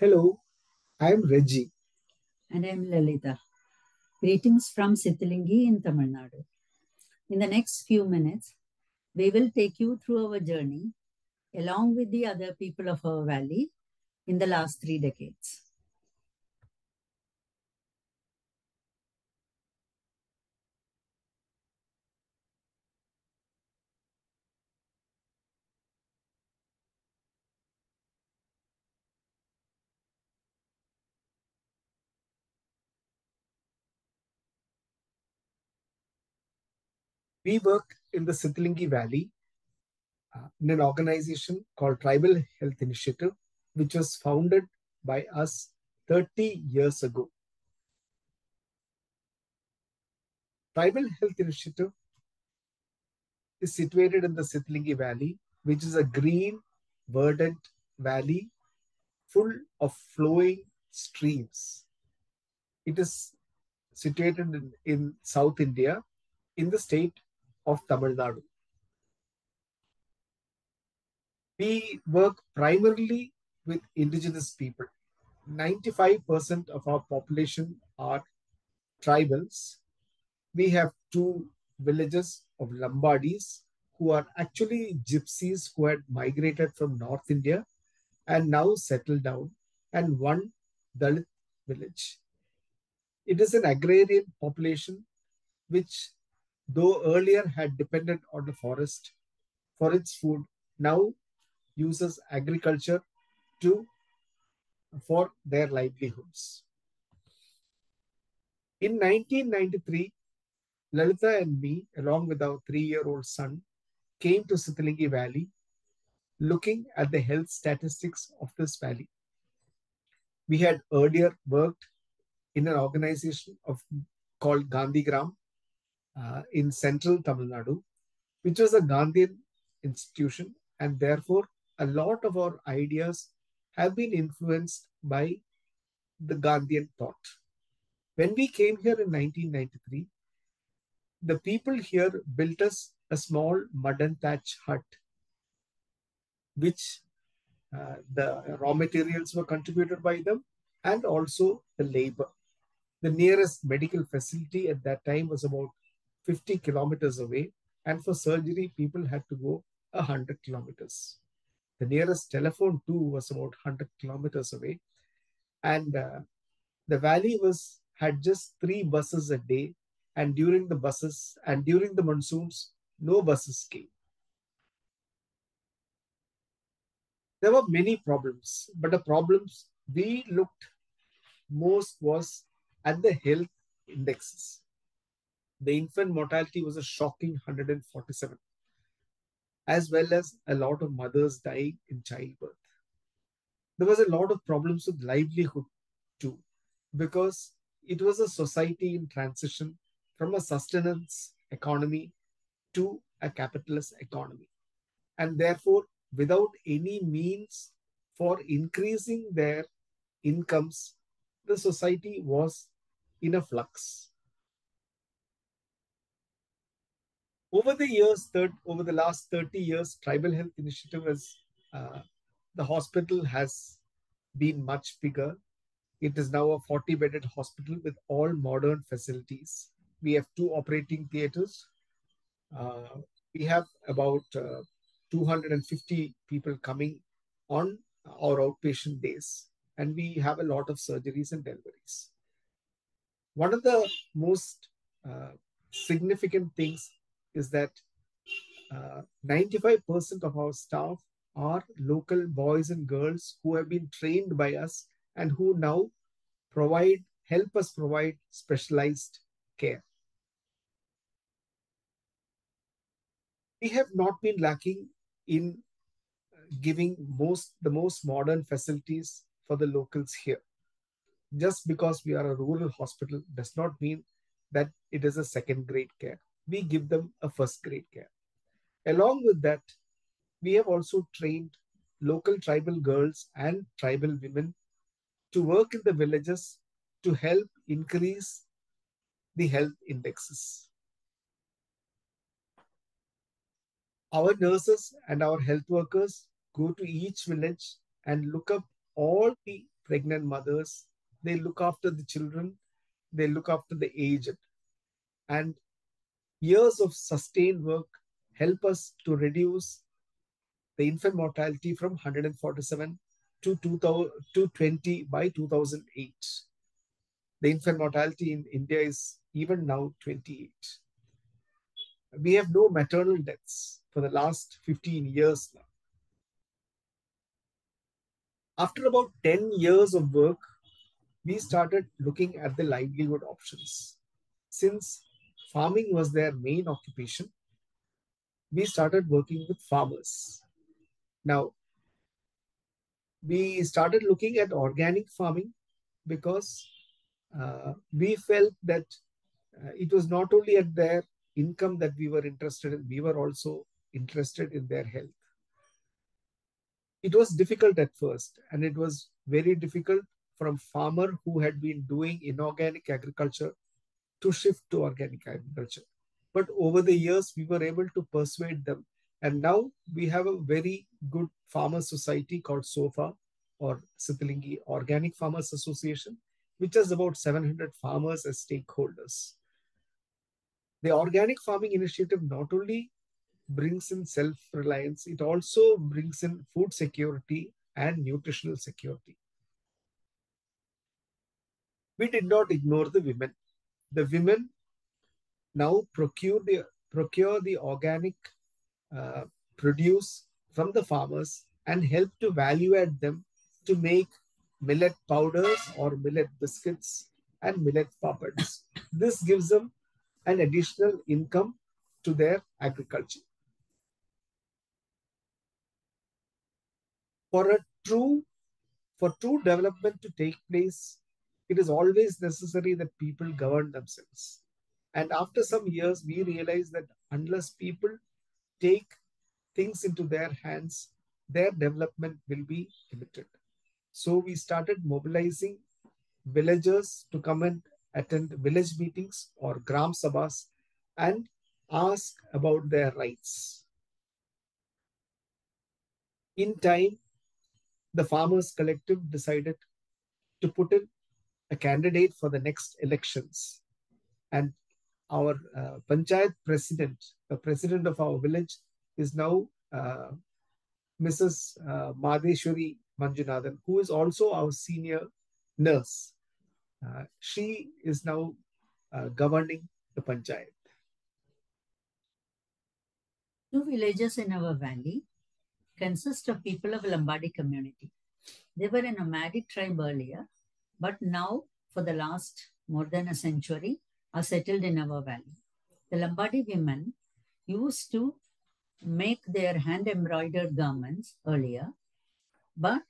Hello, I am Regi. And I am Lalitha. Greetings from Sittilingi in Tamil Nadu. In the next few minutes, we will take you through our journey along with the other people of our valley in the last 3 decades. We work in the Sittilingi Valley in an organization called Tribal Health Initiative, which was founded by us 30 years ago. Tribal Health Initiative is situated in the Sittilingi Valley, which is a green, verdant valley full of flowing streams. It is situated in South India in the state of Tamil Nadu. We work primarily with indigenous people. 95% of our population are tribals. We have two villages of Lambadis who are actually gypsies who had migrated from North India and now settled down, and one Dalit village. It is an agrarian population which, though earlier had depended on the forest for its food, now uses agriculture to for their livelihoods. In 1993, Lalitha and me, along with our 3-year-old son, came to Sittilingi Valley looking at the health statistics of this valley. We had earlier worked in an organization called Gandhigram in central Tamil Nadu, which was a Gandhian institution, and therefore a lot of our ideas have been influenced by the Gandhian thought. When we came here in 1993, the people here built us a small mud and thatch hut, which the raw materials were contributed by them and also the labor. The nearest medical facility at that time was about 50 kilometers away, and for surgery, people had to go 100 kilometers. The nearest telephone, too, was about 100 kilometers away. And the valley had just 3 buses a day, and during the monsoons, no buses came. There were many problems, but the problems we looked most was at the health indexes. The infant mortality was a shocking 147, as well as a lot of mothers dying in childbirth. There was a lot of problems with livelihood too, because it was a society in transition from a sustenance economy to a capitalist economy. And therefore, without any means for increasing their incomes, the society was in a flux. Over the last 30 years, Tribal Health Initiative the hospital has been much bigger. It is now a 40-bedded hospital with all modern facilities. We have 2 operating theaters. We have about 250 people coming on our outpatient days, and we have a lot of surgeries and deliveries. One of the most significant things is that 95% of our staff are local boys and girls who have been trained by us and who now help us provide specialized care. We have not been lacking in giving the most modern facilities for the locals here. Just because we are a rural hospital does not mean that it is a second-grade care. We give them a first-grade care. Along with that, we have also trained local tribal girls and tribal women to work in the villages to help increase the health indexes. Our nurses and our health workers go to each village and look up all the pregnant mothers, they look after the children, they look after the aged. And years of sustained work help us to reduce the infant mortality from 147 to 2020 by 2008. The infant mortality in India is even now 28. We have no maternal deaths for the last 15 years now. After about 10 years of work, we started looking at the livelihood options. Since farming was their main occupation, we started working with farmers. Now, we started looking at organic farming because we felt that it was not only at their income that we were interested in, we were also interested in their health. It was difficult at first, and it was very difficult from farmer who had been doing inorganic agriculture to shift to organic agriculture. But over the years, we were able to persuade them. And now we have a very good farmer society called SOFA, or Sittilingi Organic Farmers Association, which has about 700 farmers as stakeholders. The organic farming initiative not only brings in self-reliance, it also brings in food security and nutritional security. We did not ignore the women. The women now procure the organic produce from the farmers and help to value add them to make millet powders or millet biscuits and millet papads. This gives them an additional income to their agriculture. For true development to take place, it is always necessary that people govern themselves. And after some years, we realize that unless people take things into their hands, their development will be limited. So we started mobilizing villagers to come and attend village meetings or Gram Sabhas and ask about their rights. In time, the farmers collective decided to put in a candidate for the next elections. And our panchayat president, the president of our village, is now Mrs. Madheshwari Manjunathan, who is also our senior nurse. She is now governing the panchayat. 2 villages in our valley consist of people of Lambadi community. They were a nomadic tribe earlier, but now for the last more than a century are settled in our valley. The Lambadi women used to make their hand embroidered garments earlier, but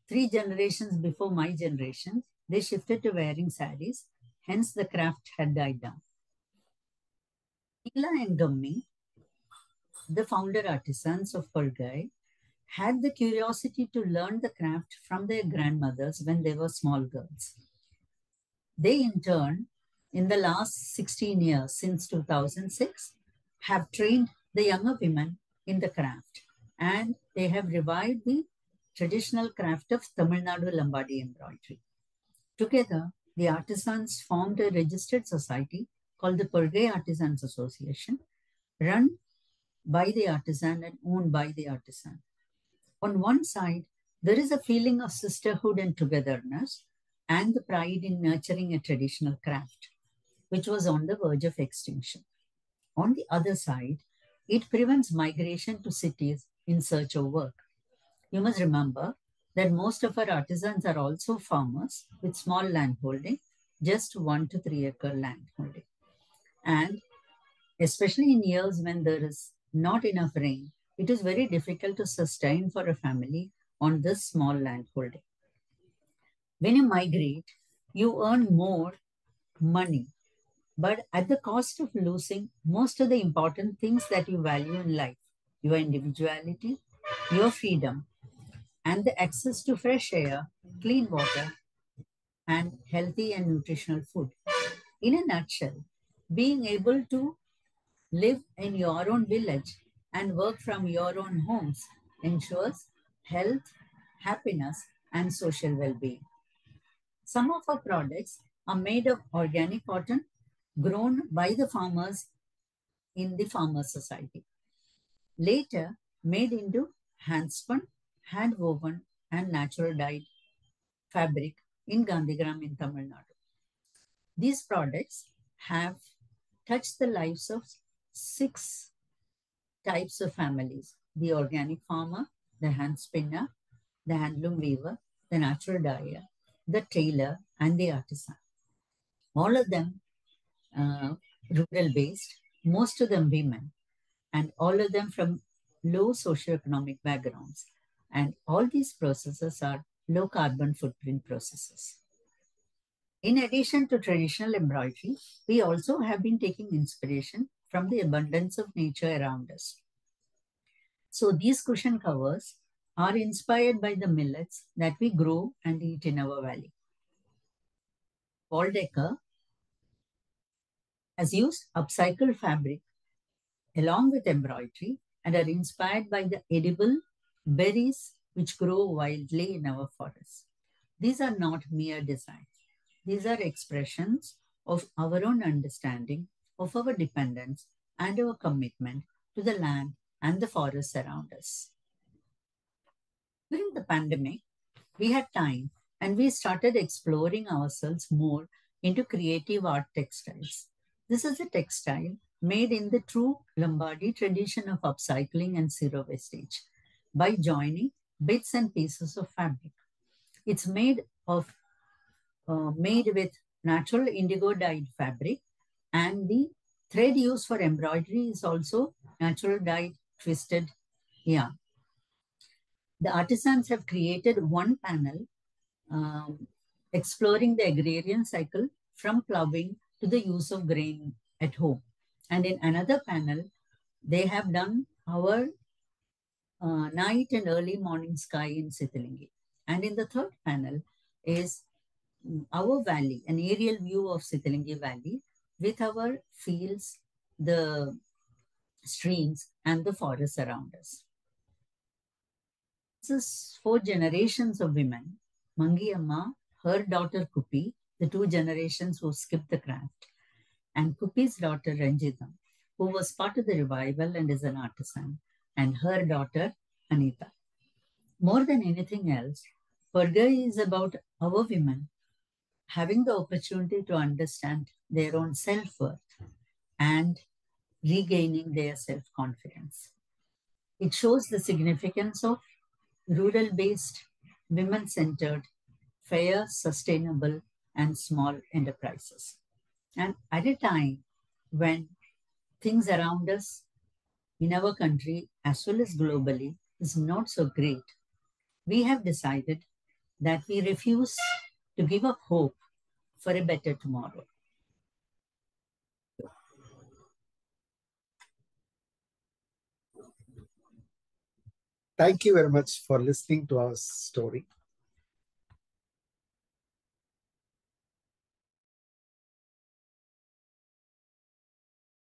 3 generations before my generation, they shifted to wearing saris, hence the craft had died down. Ila and Gammi, the founder artisans of PORGAI, had the curiosity to learn the craft from their grandmothers when they were small girls. They, in turn, in the last 16 years, since 2006, have trained the younger women in the craft, and they have revived the traditional craft of Tamil Nadu Lambadi embroidery. Together, the artisans formed a registered society called the PORGAI Artisans Association, run by the artisan and owned by the artisan. On one side, there is a feeling of sisterhood and togetherness and the pride in nurturing a traditional craft, which was on the verge of extinction. On the other side, it prevents migration to cities in search of work. You must remember that most of our artisans are also farmers with small land holding, just 1 to 3 acre land holding. And especially in years when there is not enough rain, it is very difficult to sustain for a family on this small land holding. When you migrate, you earn more money, but at the cost of losing most of the important things that you value in life: your individuality, your freedom, and the access to fresh air, clean water, and healthy and nutritional food. In a nutshell, being able to live in your own village and work from your own homes ensures health, happiness, and social well-being. Some of our products are made of organic cotton grown by the farmers in the farmer society. Later, made into hand-spun, hand-woven, and natural dyed fabric in Gandhigram in Tamil Nadu. These products have touched the lives of 6 types of families: the organic farmer, the hand spinner, the handloom weaver, the natural dyer, the tailor, and the artisan. All of them rural based, most of them women, and all of them from low socioeconomic backgrounds. And all these processes are low carbon footprint processes. In addition to traditional embroidery, we also have been taking inspiration from the abundance of nature around us. So these cushion covers are inspired by the millets that we grow and eat in our valley. Paul Decker has used upcycled fabric along with embroidery and are inspired by the edible berries which grow wildly in our forests. These are not mere designs. These are expressions of our own understanding of our dependence and our commitment to the land and the forests around us. During the pandemic, we had time and we started exploring ourselves more into creative art textiles. This is a textile made in the true Lambadi tradition of upcycling and zero wastage by joining bits and pieces of fabric. It's made with natural indigo dyed fabric, and the thread used for embroidery is also natural dyed twisted yarn. The artisans have created one panel exploring the agrarian cycle from ploughing to the use of grain at home. And in another panel, they have done our night and early morning sky in Sittilingi. And in the third panel is our valley, an aerial view of Sittilingi Valley with our fields, the streams, and the forests around us. This is 4 generations of women. Mangi Amma, her daughter Kupi, the 2 generations who skipped the craft, and Kupi's daughter Ranjita, who was part of the revival and is an artisan, and her daughter Anita. More than anything else, PORGAI is about our women having the opportunity to understand their own self-worth and regaining their self-confidence. It shows the significance of rural-based, women-centered, fair, sustainable, and small enterprises. And at a time when things around us in our country, as well as globally, is not so great, we have decided that we refuse to give up hope for a better tomorrow. Thank you very much for listening to our story.